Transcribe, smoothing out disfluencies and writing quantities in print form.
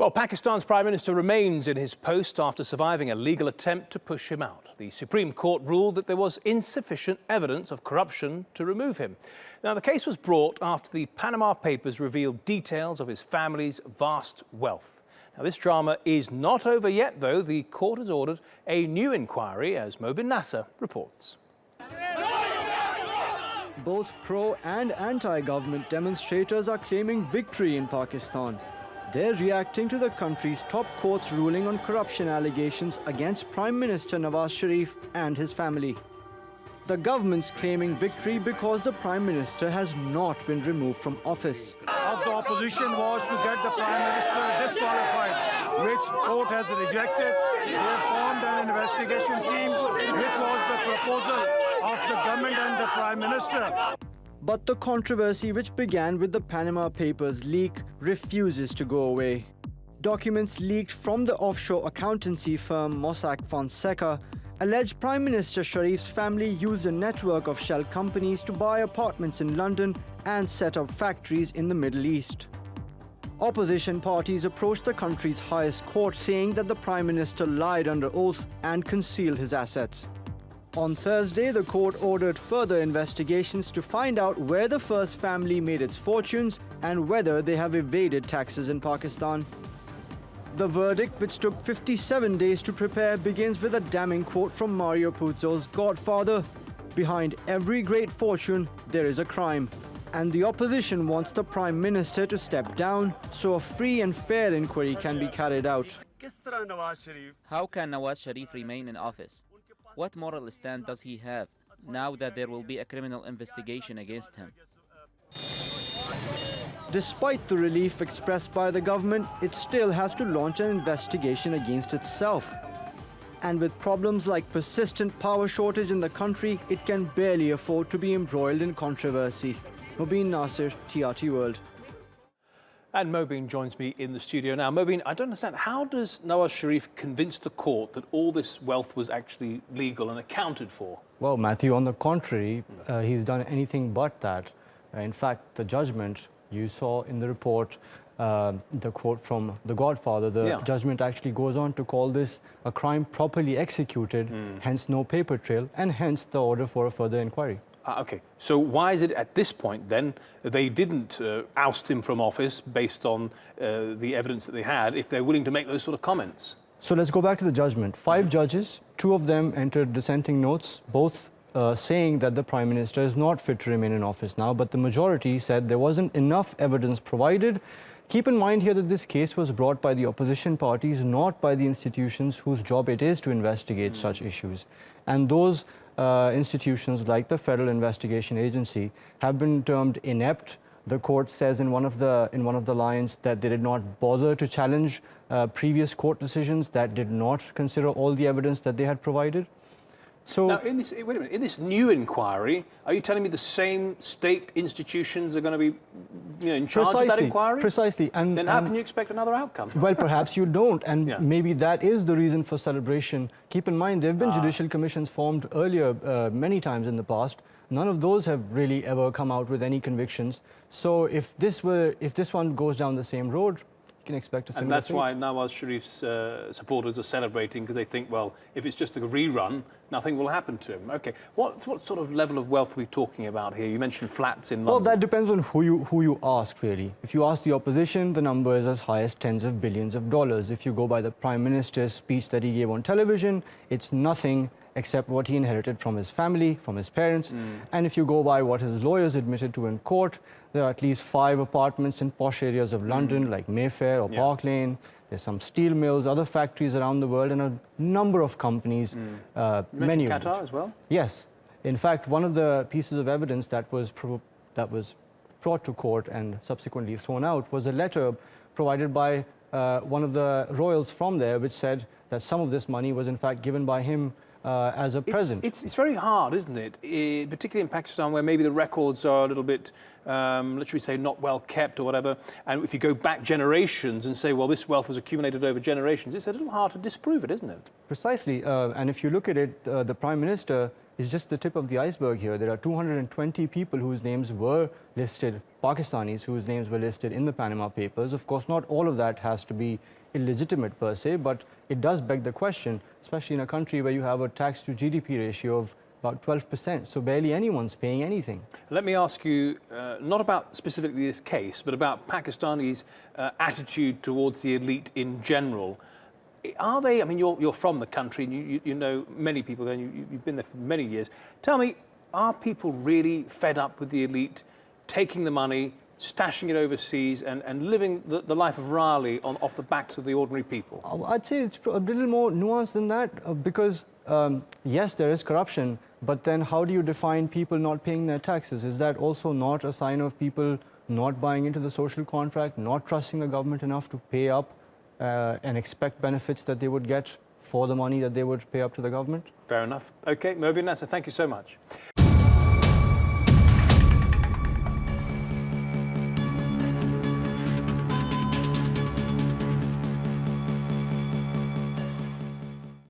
Well, Pakistan's Prime Minister remains in his post after surviving a legal attempt to push him out. The Supreme Court ruled that there was insufficient evidence of corruption to remove him. Now, the case was brought after the Panama Papers revealed details of his family's vast wealth. Now, this drama is not over yet, though. The court has ordered a new inquiry, as Mobin Nasser reports. Both pro- and anti-government demonstrators are claiming victory in Pakistan. They're reacting to the country's top court's ruling on corruption allegations against Prime Minister Nawaz Sharif and his family. The government's claiming victory because the Prime Minister has not been removed from office. Of the opposition was to get the Prime Minister disqualified, which the court has rejected. They have formed an investigation team, which was the proposal of the government and the Prime Minister. But the controversy, which began with the Panama Papers leak, refuses to go away. Documents leaked from the offshore accountancy firm Mossack Fonseca allege Prime Minister Sharif's family used a network of shell companies to buy apartments in London and set up factories in the Middle East. Opposition parties approached the country's highest court saying that the Prime Minister lied under oath and concealed his assets. On Thursday, the court ordered further investigations to find out where the first family made its fortunes and whether they have evaded taxes in Pakistan. The verdict, which took 57 days to prepare, begins with a damning quote from Mario Puzo's godfather: "Behind every great fortune, there is a crime." And the opposition wants the Prime Minister to step down so a free and fair inquiry can be carried out. How can Nawaz Sharif remain in office? What moral stand does he have now that there will be a criminal investigation against him? Despite the relief expressed by the government, it still has to launch an investigation against itself. And with problems like persistent power shortage in the country, it can barely afford to be embroiled in controversy. Mobin Nasser, TRT World. And Mobin joins me in the studio now. Mobin, I don't understand, how does Nawaz Sharif convince the court that all this wealth was actually legal and accounted for? Well, Matthew, on the contrary, he's done anything but that. In fact, the judgment you saw in the report, the quote from the godfather, the judgment actually goes on to call this a crime properly executed, hence no paper trail, and hence the order for a further inquiry. Okay, so why is it at this point then they didn't oust him from office based on the evidence that they had if they're willing to make those sort of comments? So let's go back to the judgment. 5 judges, 2 of them entered dissenting notes, both saying that the Prime Minister is not fit to remain in office now, but the majority said there wasn't enough evidence provided. Keep in mind here that this case was brought by the opposition parties, not by the institutions whose job it is to investigate such issues. And those institutions like the Federal Investigation Agency have been termed inept. The court says in one of the lines that they did not bother to challenge previous court decisions that did not consider all the evidence that they had provided. So now, in this new inquiry, are you telling me the same state institutions are going to be, in charge of that inquiry? Precisely. And then how can you expect another outcome? Well, perhaps you don't, and maybe that is the reason for celebration. Keep in mind, there have been judicial commissions formed earlier, many times in the past. None of those have really ever come out with any convictions. So if this one goes down the same road, you can expect a similar And that's fate. why Nawaz Sharif's supporters are celebrating, because they think, well, if it's just a rerun, nothing will happen to him. Okay, what sort of level of wealth are we talking about here? You mentioned flats in London. Well, that depends on who you ask, really. If you ask the opposition, the number is as high as tens of billions of dollars. If you go by the Prime Minister's speech that he gave on television, it's nothing except what he inherited from his family, from his parents. And if you go by what his lawyers admitted to in court, there are at least 5 apartments in posh areas of London, like Mayfair or Park Lane. There's some steel mills, other factories around the world, and a number of companies. Many of Qatar as well? Yes. In fact, one of the pieces of evidence that was brought to court and subsequently thrown out was a letter provided by one of the royals from there, which said that some of this money was in fact given by him as a present. It's very hard, isn't it? Particularly in Pakistan, where maybe the records are a little bit, let's say, not well kept or whatever. And if you go back generations and say, well, this wealth was accumulated over generations, it's a little hard to disprove it, isn't it? Precisely. And if you look at it, the Prime Minister is just the tip of the iceberg here. There are 220 people whose names were listed, Pakistanis whose names were listed in the Panama Papers. Of course, not all of that has to be illegitimate per se, but it does beg the question, especially in a country where you have a tax to GDP ratio of about 12%, so barely anyone's paying anything. Let me ask you, not about specifically this case, but about Pakistanis' attitude towards the elite in general. Are they, I mean, you're from the country, and you know many people there, and you've been there for many years. Tell me, are people really fed up with the elite taking the money, stashing it overseas, and living the life of Raleigh off the backs of the ordinary people? I'd say it's a little more nuanced than that, because yes, there is corruption, but then how do you define people not paying their taxes? Is that also not a sign of people not buying into the social contract, not trusting the government enough to pay up and expect benefits that they would get for the money that they would pay up to the government? Fair enough. Okay, Mobin Nasser, thank you so much.